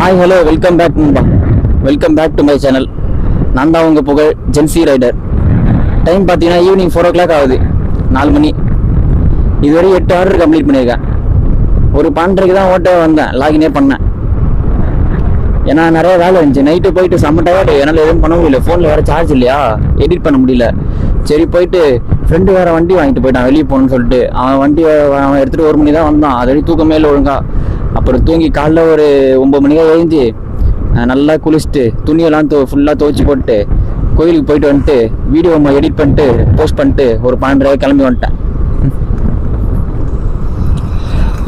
Hi hello welcome back நண்பா. Welcome back to my channel. நான் தான் உங்கள் புகழ் ஜென்சி ரைடர். டைம் பார்த்தீங்கன்னா ஈவினிங் 4 o'clock ஆகுது, 4 மணி. இதுவரை 8 ஆர்டர் கம்ப்ளீட் பண்ணியிருக்கேன். ஒரு 12:30 தான் ஓட்ட வந்தேன், லாகினே பண்ணேன். ஏன்னா நிறைய வேலை இருந்துச்சு. நைட்டு போயிட்டு செம்ம டயர்டு, என்னால் எதுவும் பண்ண முடியல. ஃபோனில் வேறு சார்ஜ் இல்லையா, எடிட் பண்ண முடியல. சரி போயிட்டு ஃப்ரெண்டு வேறு வண்டி வாங்கிட்டு போயிட்டான் வெளியே போகணுன்னு சொல்லிட்டு. அவன் வண்டி அவன் எடுத்துகிட்டு 1 மணி தான் வந்தான். அது வரைக்கும் தூக்கமே இல்லை ஒழுங்கா. அப்புறம் தூங்கி காலைல ஒரு 9 மணிக்காக எழுந்து நல்லா குளிச்சுட்டு துணியெல்லாம் ஃபுல்லாக துவச்சி போட்டு கோயிலுக்கு போயிட்டு வந்துட்டு வீடியோ எடிட் பண்ணிட்டு போஸ்ட் பண்ணிட்டு ஒரு 12:30 கிளம்பி வந்துட்டேன்.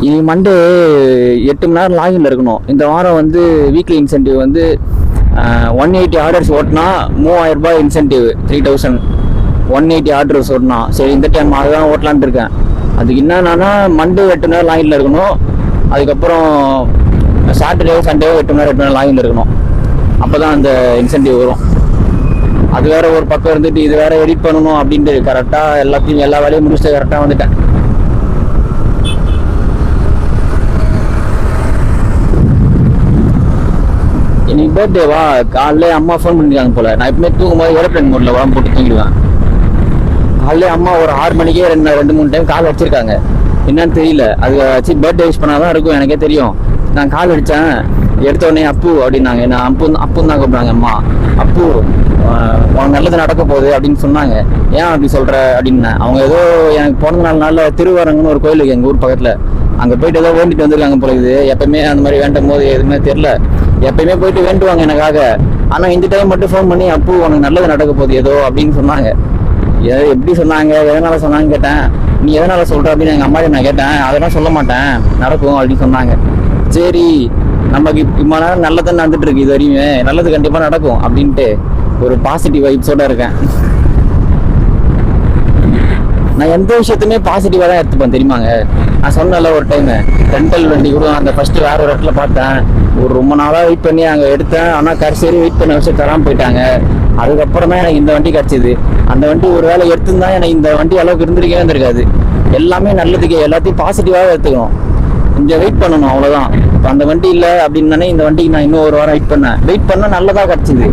இனி மண்டே 8 மணி நேரம் லாகின்ல இருக்கணும். இந்த வாரம் வந்து வீக்லி இன்சென்டிவ் வந்து 180 ஆர்டர்ஸ் ஓட்டினா 3000 ரூபாய் இன்சென்டிவ், 3000. 180 ஆர்டர்ஸ் ஓட்டினா சரி இந்த டைம் அதுதான் ஓட்டலான்ட்டு இருக்கேன். அதுக்கு என்னன்னா மண்டே 8 மணி நேரம் லாகின்ல இருக்கணும். அதுக்கப்புறம் சாட்டர்டே சண்டே 8 மணி நேரம் லாகின்ல இருக்கணும். அப்போ தான் அந்த இன்சென்டிவ் வரும். அது வேற ஒரு பக்கம் இருந்துட்டு இது வேற எடிட் பண்ணணும் அப்படின்ட்டு கரெக்டாக எல்லா வேலையும் முடிச்சுட்டு கரெக்டாக வந்துட்டேன். இன்னைக்கு பர்த்டேவா, காலைல அம்மா ஃபோன் பண்ணிருக்காங்க போல. நான் எப்பவுமே தூங்கும்போது ஏரோப்ளேன் மோட்ல உடம்பு போட்டு தூங்கிடுவேன். காலைல அம்மா ஒரு 6 மணிக்கே 2-3 டைம் கால் வச்சிருக்காங்க. என்னன்னு தெரியல, அது வச்சு பர்த்டே விஷ் பண்ணாதான் இருக்கும், எனக்கே தெரியும். நான் கால் அடித்தேன், எடுத்த உடனே அப்பு அப்படின்னாங்க. என்ன அப்புன்னு தான் கூப்பிட்றாங்க அம்மா. அப்பு உனக்கு நல்லது நடக்க போகுது அப்படின்னு சொன்னாங்க. ஏன் அப்படி சொல்கிற அப்படின்னேன். அவங்க ஏதோ எனக்கு பிறந்த நாள் திருவரங்கன்னு ஒரு கோயில் எங்கள் ஊர் பக்கத்தில், அங்கே போயிட்டு ஏதோ வேண்டிட்டு வந்திருக்காங்க போல. இது எப்பயுமே அந்த மாதிரி வேண்டும் போது எதுவுமே தெரில, எப்பயுமே போயிட்டு வேண்டுவாங்க எனக்காக. ஆனால் இந்த டைம் மட்டும் ஃபோன் பண்ணி அப்பு உனக்கு நல்லது நடக்க போகுது ஏதோ அப்படின்னு சொன்னாங்க. எப்படி சொன்னாங்க, எதனால சொன்னாங்கன்னு கேட்டேன். நீ எதனால சொல்ற அப்படின்னு எங்கள் அம்மாட்ட நான் கேட்டேன். அதெல்லாம் சொல்ல மாட்டேன், நடக்கும் அப்படின்னு சொன்னாங்க. சரி நமக்கு இப்போ நேரம் நல்லதான் நடந்துட்டு இருக்கு, இது வரையுமே நல்லது கண்டிப்பாக நடக்கும் அப்படின்ட்டு ஒரு பாசிட்டிவ் வைப்ஸோட இருக்கேன். நான் எந்த விஷயத்துமே பாசிட்டிவாக தான் எடுத்துப்பேன் தெரியுமாங்க. நான் சொன்னல ஒரு டைம் ரெண்டல் வண்டி கூட அந்த ஃபர்ஸ்ட் வேற ஒரு இடத்துல பார்த்தேன். ஒரு ரொம்ப நாளாக வெயிட் பண்ணி அங்கே எடுத்தேன். ஆனால் கடைசி வெயிட் பண்ண வச்சு தராமல் போயிட்டாங்க. அதுக்கப்புறம் தான் எனக்கு இந்த வண்டி கிடச்சிது. அந்த வண்டி ஒரு வேலை எடுத்துருந்தா எனக்கு இந்த வண்டி அளவுக்கு இருந்திருக்கவே இருந்திருக்காது. எல்லாமே நல்லதுக்கு, எல்லாத்தையும் பாசிட்டிவாக எடுத்துக்கணும். கொஞ்சம் வெயிட் பண்ணணும், அவ்வளோதான். இப்போ அந்த வண்டி இல்லை அப்படின்னானே இந்த வண்டிக்கு நான் இன்னும் ஒரு வாரம் வெயிட் பண்ணேன். வெயிட் பண்ணால் நல்லதாக கிடச்சிது,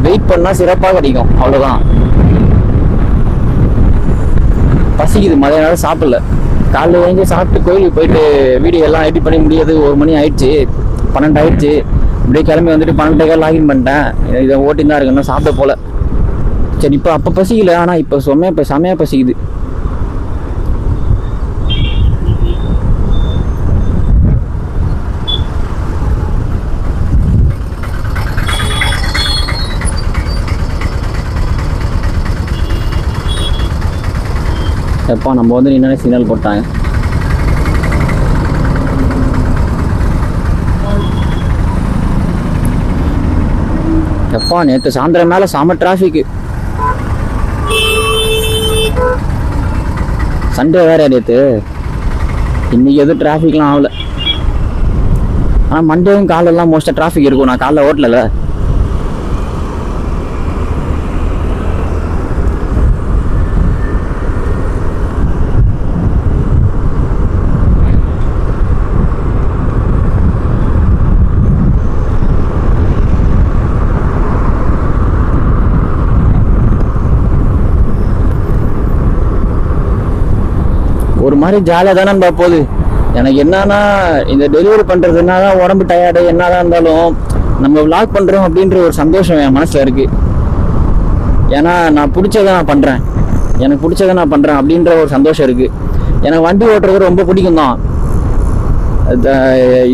வெயிட் பண்ணால் சிறப்பாக கிடைக்கும், அவ்வளோதான். பசிக்குது, மதிய நேரம் சாப்பிடல. காலையில் எழுந்து சாப்பிட்டு கோயிலுக்கு போயிட்டு வீடியோ எல்லாம் எடிட் பண்ணி முடியாது. 1 மணி ஆயிடுச்சு, 12 ஆயிடுச்சு. இப்படியே கிளம்பி வந்துட்டு 12 லாகின் பண்ணிட்டேன். இதை ஓட்டி தான் இருக்குன்னா சாப்பிட போல. சரி இப்போ அப்போ பசிக்கல, ஆனால் இப்போ செமையாக பசிக்குது. எப்பா நம்ம வந்து என்னென்ன சிக்னல் போட்டாங்க. எப்பா நேற்று சாயந்தரம் மேலே செம டிராஃபிக்கு. சண்டே வேற நேற்று, இன்னைக்கு எதுவும் டிராஃபிக்லாம் ஆகல. ஆனால் மண்டேவும் காலெல்லாம் மோஸ்ட்டாக டிராஃபிக் இருக்கும். நான் காலைல ஓட்டல. ஒரு மாதிரி ஜாலியாக தானே போகுது. எனக்கு என்னன்னா இந்த டெலிவரி பண்ணுறதுனா தான் உடம்பு டயர்டு என்னதான் இருந்தாலும் நம்ம விளாக் பண்ணுறோம் அப்படின்ற ஒரு சந்தோஷம் என் மனசில் இருக்குது. ஏன்னா நான் பிடிச்சதை நான் பண்ணுறேன், எனக்கு பிடிச்சதை நான் பண்ணுறேன் அப்படின்ற ஒரு சந்தோஷம் இருக்குது. எனக்கு வண்டி ஓட்டுறது ரொம்ப பிடிக்கும் தான்.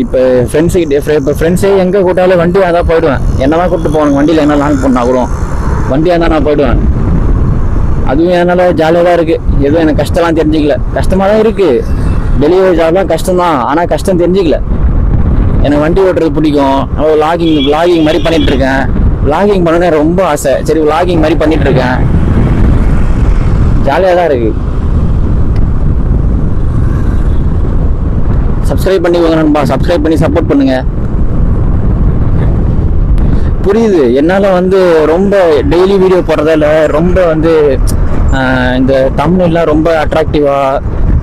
இப்போ ஃப்ரெண்ட்ஸே எங்கே கூட்டாலும் வண்டியாக தான் போயிடுவேன். என்னதான் கூப்பிட்டு போகணும், வண்டியில் என்ன லாங் பண்ணால் கூட வண்டியாக தான் நான் போயிடுவேன். அதுவும் என்னால் ஜாலியாக தான் இருக்குது. எதுவும் எனக்கு கஷ்டம்லாம் தெரிஞ்சிக்கல. கஷ்டமாக தான் இருக்குது, டெலிவரி ஜாப்லாம் கஷ்டம்தான். ஆனால் கஷ்டம் தெரிஞ்சிக்கல. எனக்கு வண்டி ஓட்டுறது பிடிக்கும். விளாகிங் மாதிரி பண்ணிகிட்ருக்கேன். விளாகிங் பண்ணணும் ரொம்ப ஆசை. சரி விளாகிங் மாதிரி பண்ணிகிட்ருக்கேன், ஜாலியாக தான் இருக்குது. சப்ஸ்கிரைப் பண்ணிக்கோங்க நண்பா, சப்ஸ்கிரைப் பண்ணி சப்போர்ட் பண்ணுங்கள். புரியுது, என்னால் வந்து ரொம்ப டெய்லி வீடியோ போடுறதால ரொம்ப வந்து இந்த தம்ப்நெயில்லாம் ரொம்ப அட்ராக்டிவாக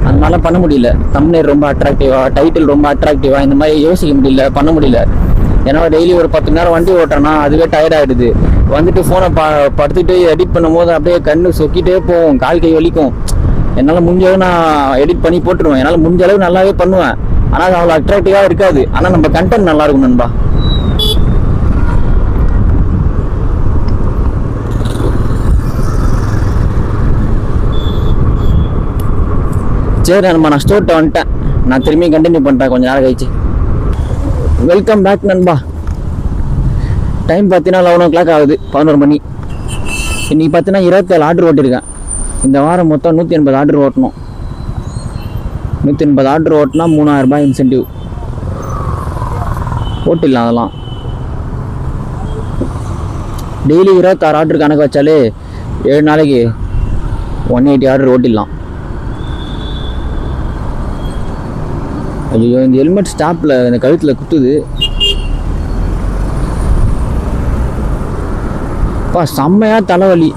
அதனால பண்ண முடியல. தம்ப்நெயில் ரொம்ப அட்ராக்டிவாக, டைட்டில் ரொம்ப அட்ராக்டிவாக இந்த மாதிரி யோசிக்க முடியல, பண்ண முடியல. ஏன்னா டெய்லி ஒரு 10 மணி நேரம் வண்டி ஓட்டுறேன்னா அதுவே டயர்ட் ஆகிடுது. வந்துட்டு ஃபோனை படுத்துக்கிட்டு எடிட் பண்ணும்போது அப்படியே கண்ணு சொக்கிட்டே போகும், கால் கை வலிக்கும். என்னால் முடிஞ்ச அளவு நான் எடிட் பண்ணி போட்டுருவேன், என்னால் முடிஞ்ச அளவு நல்லாவே பண்ணுவேன். ஆனால் அது அவ்வளோ அட்ராக்டிவாக இருக்காது. ஆனால் நம்ம கண்டென்ட் நல்லா இருக்கும் நண்பா. சரி நண்பா, நான் ஸ்டோர்ட்ட வந்துட்டேன். நான் திரும்பி கண்டினியூ பண்ணுறேன் கொஞ்சம் நேரம் கழிச்சு. வெல்கம் பேக் நண்பா. டைம் பார்த்தீங்கன்னா 11 o'clock ஆகுது, 11 மணி. இன்றைக்கி பார்த்தீங்கன்னா 27 ஆர்டர் ஓட்டியிருக்கேன். இந்த வாரம் மொத்தம் 180 ஆர்டர் ஓட்டணும். 180 ஆர்டர் ஓட்டினா 3000 ரூபாய் இன்சென்டிவ் ஓட்டிடலாம். அதெல்லாம் டெய்லி 26 ஆர்டர் கணக்கு வச்சாலே 7 நாளைக்கு 180 ஆர்டர் ஓட்டிடலாம். ஐயோ, இந்த ஹெல்மெட் ஸ்டாப்பில் இந்த கழுத்தில் குத்துது. அப்பா செம்மையாக தலைவலி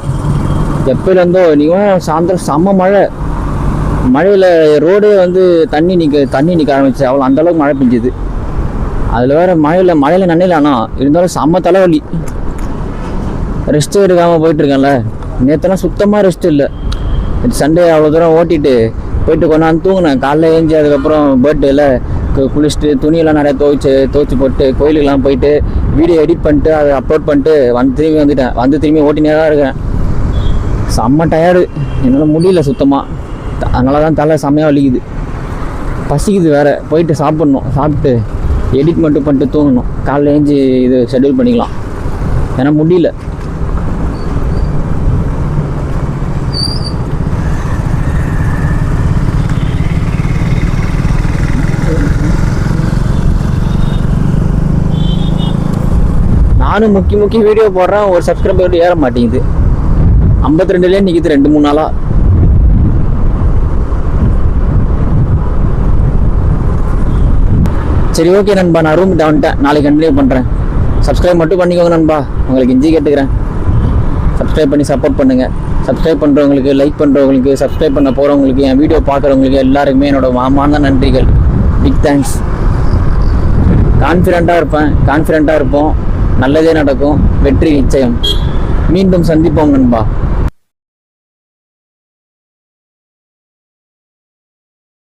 எப்போலேருந்தோ. நீங்கள் சாயந்தரம் செம்ம மழையில் ரோடே வந்து தண்ணி நிற்க ஆரம்பிச்சு. அவ்வளோ அந்தளவுக்கு மழை பெஞ்சுது. அதில் வேறு மழையில் நனையிலானா இருந்தாலும் செம்ம தலைவலி. ரெஸ்ட்டு எடுக்காமல் போயிட்டுருக்கேன்ல. நேற்றுலாம் சுத்தமாக ரெஸ்ட் இல்லை. சண்டே அவ்வளோ தூரம் ஓட்டிட்டு போயிட்டு கொண்டாந்து தூங்கினேன். காலைல ஏஞ்சி அதுக்கப்புறம் பர்த்டேல குளிச்சுட்டு துணியெல்லாம் நிறையா துவைச்சி போட்டு கோயிலுக்கெல்லாம் போயிட்டு வீடியோ எடிட் பண்ணிட்டு அதை அப்லோட் பண்ணிட்டு திரும்பி வந்துட்டேன். திரும்பி ஓட்டினே தான் இருக்கேன். செம்ம டயர்டு, என்னால் முடியல சுத்தமாக. அதனால தான் தலை செம்மையாக வலிக்குது. பசிக்குது வேறு. போயிட்டு சாப்பிட்ணும். சாப்பிட்டு எடிட் மட்டும் பண்ணிட்டு தூங்கணும். காலைல ஏஞ்சி இது ஷெட்யூல் பண்ணிக்கலாம். ஏன்னா முடியல. நானும் முக்கிய வீடியோ போடுறேன், ஒரு சப்ஸ்கிரைபர் ஏற மாட்டேங்குது. 52லேயே நிற்கிது 2-3 நாளாக. சரி ஓகே நண்பா, நான் ரூம் வந்துட்டேன். நாளைக்கு கண்டினியூ பண்ணுறேன். சப்ஸ்கிரைப் மட்டும் பண்ணிக்கோங்க நண்பா, உங்களுக்கு இஞ்சி கேட்டுக்கிறேன். சப்ஸ்கிரைப் பண்ணி சப்போர்ட் பண்ணுங்கள். சப்ஸ்கிரைப் பண்ணுறவங்களுக்கு, லைக் பண்ணுறவங்களுக்கு, சப்ஸ்கிரைப் பண்ண போகிறவங்களுக்கு, என் வீடியோ பார்க்குறவங்களுக்கு எல்லாருக்குமே என்னோட மாமான நன்றிகள். Big thanks. கான்ஃபிடெண்ட்டாக இருப்போம். நல்லதே நடக்கும். வெற்றி நிச்சயம். மீண்டும் சந்திப்போம் நண்பா.